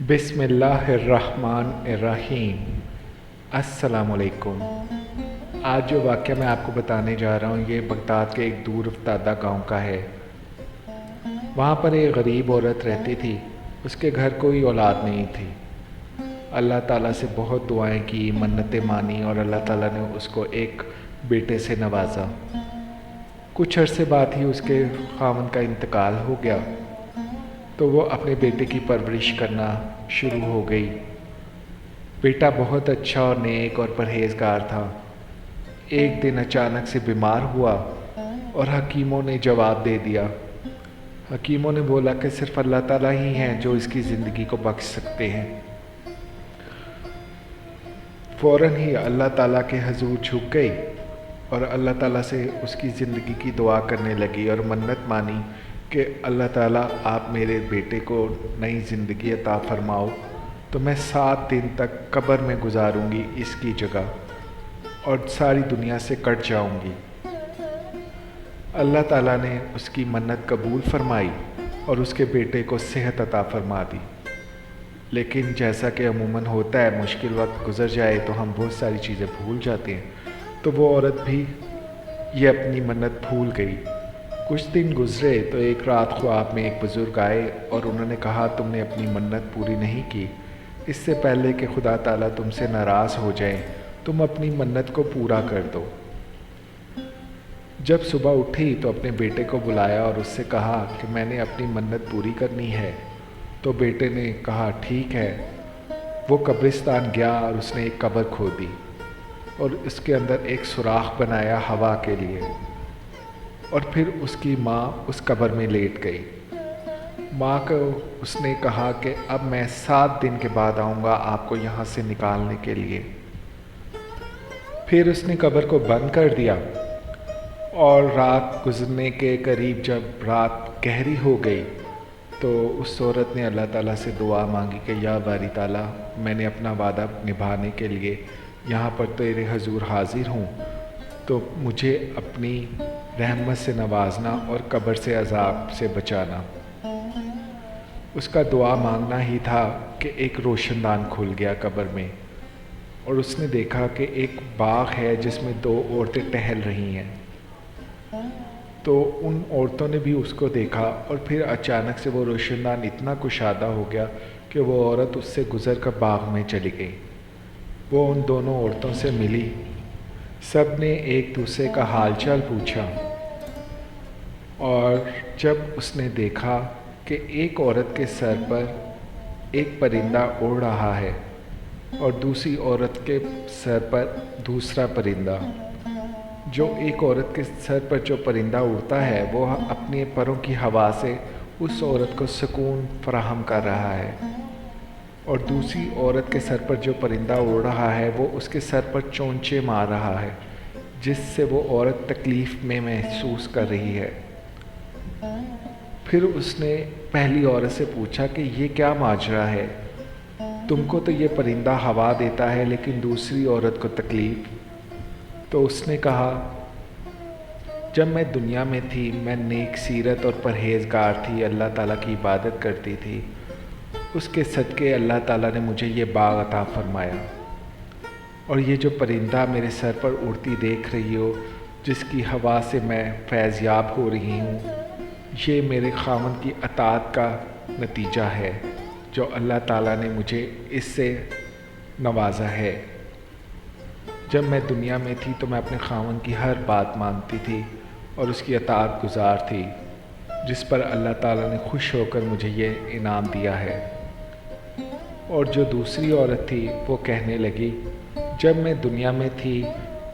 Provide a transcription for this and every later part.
بسم اللہ الرحمن الرحیم۔ السلام علیکم۔ آج جو واقعہ میں آپ کو بتانے جا رہا ہوں یہ بغداد کے ایک دور افتادہ گاؤں کا ہے۔ وہاں پر ایک غریب عورت رہتی تھی، اس کے گھر کوئی اولاد نہیں تھی۔ اللہ تعالیٰ سے بہت دعائیں کی، منتیں مانی اور اللہ تعالیٰ نے اس کو ایک بیٹے سے نوازا۔ کچھ عرصے بعد ہی اس کے خاوند کا انتقال ہو گیا تو وہ اپنے بیٹے کی پرورش کرنا شروع ہو گئی۔ بیٹا بہت اچھا اور نیک اور پرہیزگار تھا۔ ایک دن اچانک سے بیمار ہوا اور حکیموں نے جواب دے دیا۔ حکیموں نے بولا کہ صرف اللہ تعالیٰ ہی ہیں جو اس کی زندگی کو بخش سکتے ہیں۔ فوراً ہی اللہ تعالیٰ کے حضور جھک گئی اور اللہ تعالیٰ سے اس کی زندگی کی دعا کرنے لگی اور منت مانی کہ اللہ تعالیٰ آپ میرے بیٹے کو نئی زندگی عطا فرماؤ تو میں 7 دن تک قبر میں گزاروں گی اس کی جگہ اور ساری دنیا سے کٹ جاؤں گی۔ اللہ تعالیٰ نے اس کی منت قبول فرمائی اور اس کے بیٹے کو صحت عطا فرما دی۔ لیکن جیسا کہ عموماً ہوتا ہے، مشکل وقت گزر جائے تو ہم بہت ساری چیزیں بھول جاتے ہیں، تو وہ عورت بھی یہ اپنی منت بھول گئی۔ کچھ دن گزرے تو ایک رات خواب میں ایک بزرگ آئے اور انہوں نے کہا تم نے اپنی منت پوری نہیں کی، اس سے پہلے کہ خدا تعالیٰ تم سے ناراض ہو جائیں تم اپنی منت کو پورا کر دو۔ جب صبح اٹھی تو اپنے بیٹے کو بلایا اور اس سے کہا کہ میں نے اپنی منت پوری کرنی ہے۔ تو بیٹے نے کہا ٹھیک ہے۔ وہ قبرستان گیا اور اس نے ایک قبر کھودی اور اس کے اندر ایک سوراخ بنایا ہوا کے لیے، اور پھر اس کی ماں اس قبر میں لیٹ گئی۔ ماں کو اس نے کہا کہ اب میں 7 دن کے بعد آؤں گا آپ کو یہاں سے نکالنے کے لیے۔ پھر اس نے قبر کو بند کر دیا اور رات گزرنے کے قریب جب رات گہری ہو گئی تو اس عورت نے اللہ تعالیٰ سے دعا مانگی کہ یا باری تعالیٰ میں نے اپنا وعدہ نبھانے کے لیے یہاں پر تیرے حضور حاضر ہوں، تو مجھے اپنی رحمت سے نوازنا اور قبر سے عذاب سے بچانا۔ اس کا دعا مانگنا ہی تھا کہ ایک روشن دان کھل گیا قبر میں اور اس نے دیکھا کہ ایک باغ ہے جس میں 2 عورتیں ٹہل رہی ہیں۔ تو ان عورتوں نے بھی اس کو دیکھا اور پھر اچانک سے وہ روشن دان اتنا کشادہ ہو گیا کہ وہ عورت اس سے گزر کر باغ میں چلی گئی۔ وہ ان دونوں عورتوں سے ملی، سب نے ایک دوسرے کا حال چال پوچھا، اور جب اس نے دیکھا کہ ایک عورت کے سر پر ایک پرندہ اڑ رہا ہے اور دوسری عورت کے سر پر دوسرا پرندہ، جو ایک عورت کے سر پر جو پرندہ اڑتا ہے وہ اپنے پروں کی ہوا سے اس عورت کو سکون فراہم کر رہا ہے، اور دوسری عورت کے سر پر جو پرندہ اڑ رہا ہے وہ اس کے سر پر چونچے مار رہا ہے، جس سے وہ عورت تکلیف میں محسوس کر رہی ہے۔ پھر اس نے پہلی عورت سے پوچھا کہ یہ کیا ماجرا ہے، تم کو تو یہ پرندہ ہوا دیتا ہے لیکن دوسری عورت کو تکلیف۔ تو اس نے کہا جب میں دنیا میں تھی میں نیک سیرت اور پرہیزگار تھی، اللہ تعالیٰ کی عبادت کرتی تھی، اس کے صدقے اللہ تعالیٰ نے مجھے یہ باغ عطا فرمایا، اور یہ جو پرندہ میرے سر پر اڑتی دیکھ رہی ہو جس کی ہوا سے میں فیض یاب ہو رہی ہوں، یہ میرے خاوند کی اطاعت کا نتیجہ ہے جو اللہ تعالیٰ نے مجھے اس سے نوازا ہے۔ جب میں دنیا میں تھی تو میں اپنے خاوند کی ہر بات مانتی تھی اور اس کی اطاعت گزار تھی، جس پر اللہ تعالیٰ نے خوش ہو کر مجھے یہ انعام دیا ہے۔ اور جو دوسری عورت تھی وہ کہنے لگی جب میں دنیا میں تھی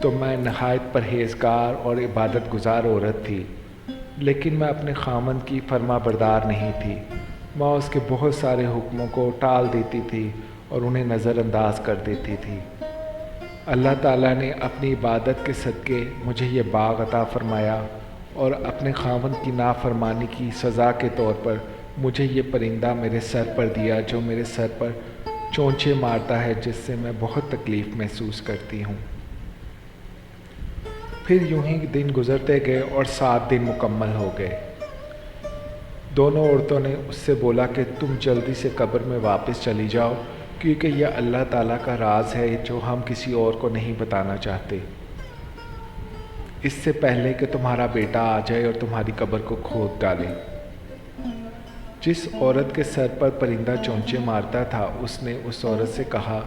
تو میں نہایت پرہیزگار اور عبادت گزار عورت تھی، لیکن میں اپنے خاوند کی فرما بردار نہیں تھی، میں اس کے بہت سارے حکموں کو ٹال دیتی تھی اور انہیں نظر انداز کر دیتی تھی۔ اللہ تعالیٰ نے اپنی عبادت کے صدقے مجھے یہ باغ عطا فرمایا اور اپنے خاوند کی نافرمانی کی سزا کے طور پر مجھے یہ پرندہ میرے سر پر دیا جو میرے سر پر چونچے مارتا ہے، جس سے میں بہت تکلیف محسوس کرتی ہوں۔ پھر یوں ہی دن گزرتے گئے اور 7 دن مکمل ہو گئے۔ دونوں عورتوں نے اس سے بولا کہ تم جلدی سے قبر میں واپس چلی جاؤ، کیونکہ یہ اللہ تعالیٰ کا راز ہے جو ہم کسی اور کو نہیں بتانا چاہتے، اس سے پہلے کہ تمہارا بیٹا آ جائے اور تمہاری قبر کو کھود ڈالے۔ جس عورت کے سر پر پرندہ چونچے مارتا تھا اس نے اس عورت سے کہا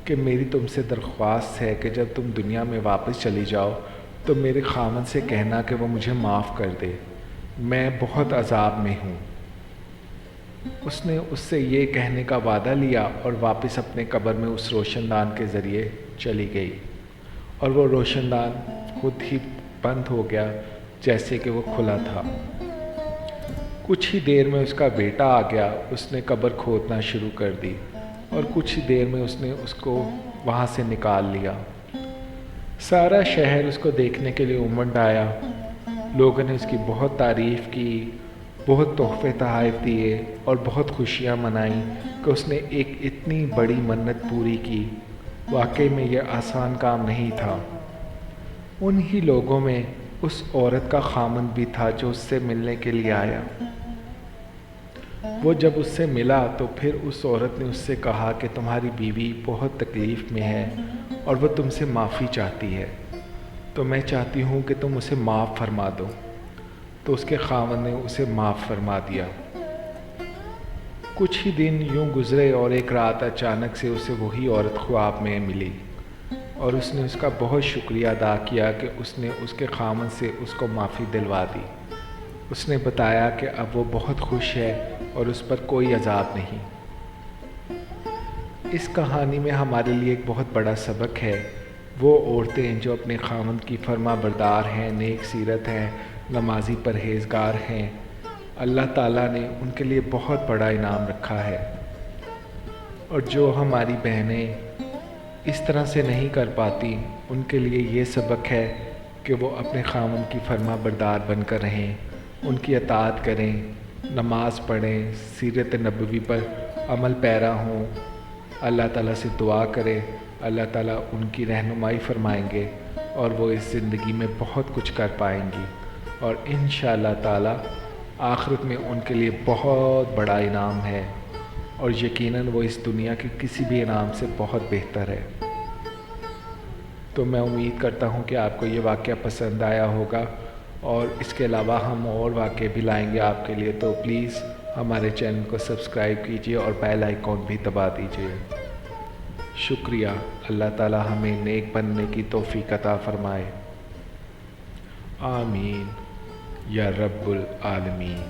کہ میری تم سے درخواست ہے کہ جب تم دنیا میں واپس چلی جاؤ تو میرے خاوند سے کہنا کہ وہ مجھے معاف کر دے، میں بہت عذاب میں ہوں۔ اس نے اس سے یہ کہنے کا وعدہ لیا اور واپس اپنے قبر میں اس روشن دان کے ذریعے چلی گئی، اور وہ روشن دان خود ہی بند ہو گیا جیسے کہ وہ کھلا تھا۔ کچھ ہی دیر میں اس کا بیٹا آ گیا، اس نے قبر کھودنا شروع کر دی اور کچھ ہی دیر میں اس نے اس کو وہاں سے نکال لیا۔ سارا شہر اس کو دیکھنے کے لیے امنڈ آیا، لوگوں نے اس کی بہت تعریف کی، بہت تحفے تحائف دیے اور بہت خوشیاں منائیں کہ اس نے ایک اتنی بڑی منت پوری کی۔ واقعی میں یہ آسان کام نہیں تھا۔ انہی لوگوں میں اس عورت کا خامند بھی تھا جو اس سے ملنے کے لیے آیا۔ وہ جب اس سے ملا تو پھر اس عورت نے اس سے کہا کہ تمہاری بیوی بہت تکلیف میں ہے اور وہ تم سے معافی چاہتی ہے، تو میں چاہتی ہوں کہ تم اسے معاف فرما دو۔ تو اس کے خاوند نے اسے معاف فرما دیا۔ کچھ ہی دن یوں گزرے اور ایک رات اچانک سے اسے وہی عورت خواب میں ملی، اور اس نے اس کا بہت شکریہ ادا کیا کہ اس نے اس کے خاوند سے اس کو معافی دلوا دی۔ اس نے بتایا کہ اب وہ بہت خوش ہے اور اس پر کوئی عذاب نہیں۔ اس کہانی میں ہمارے لیے ایک بہت بڑا سبق ہے۔ وہ عورتیں جو اپنے خاوند کی فرما بردار ہیں، نیک سیرت ہیں، نمازی پرہیزگار ہیں، اللہ تعالیٰ نے ان کے لیے بہت بڑا انعام رکھا ہے۔ اور جو ہماری بہنیں اس طرح سے نہیں کر پاتی، ان کے لیے یہ سبق ہے کہ وہ اپنے خاوند کی فرما بردار بن کر رہیں، ان کی اطاعت کریں، نماز پڑھیں، سیرت نبوی پر عمل پیرا ہوں، اللہ تعالیٰ سے دعا کرے، اللہ تعالیٰ ان کی رہنمائی فرمائیں گے اور وہ اس زندگی میں بہت کچھ کر پائیں گی، اور انشاءاللہ تعالیٰ آخرت میں ان کے لیے بہت بڑا انعام ہے، اور یقیناً وہ اس دنیا کے کسی بھی انعام سے بہت بہتر ہے۔ تو میں امید کرتا ہوں کہ آپ کو یہ واقعہ پسند آیا ہوگا، اور اس کے علاوہ ہم اور واقعے بھی لائیں گے آپ کے لیے، تو پلیز ہمارے چینل کو سبسکرائب کیجیے اور بیل آئیکن بھی دبا دیجیے۔ شکریہ۔ اللہ تعالیٰ ہمیں نیک بننے کی توفیق عطا فرمائے۔ آمین یا رب العالمین۔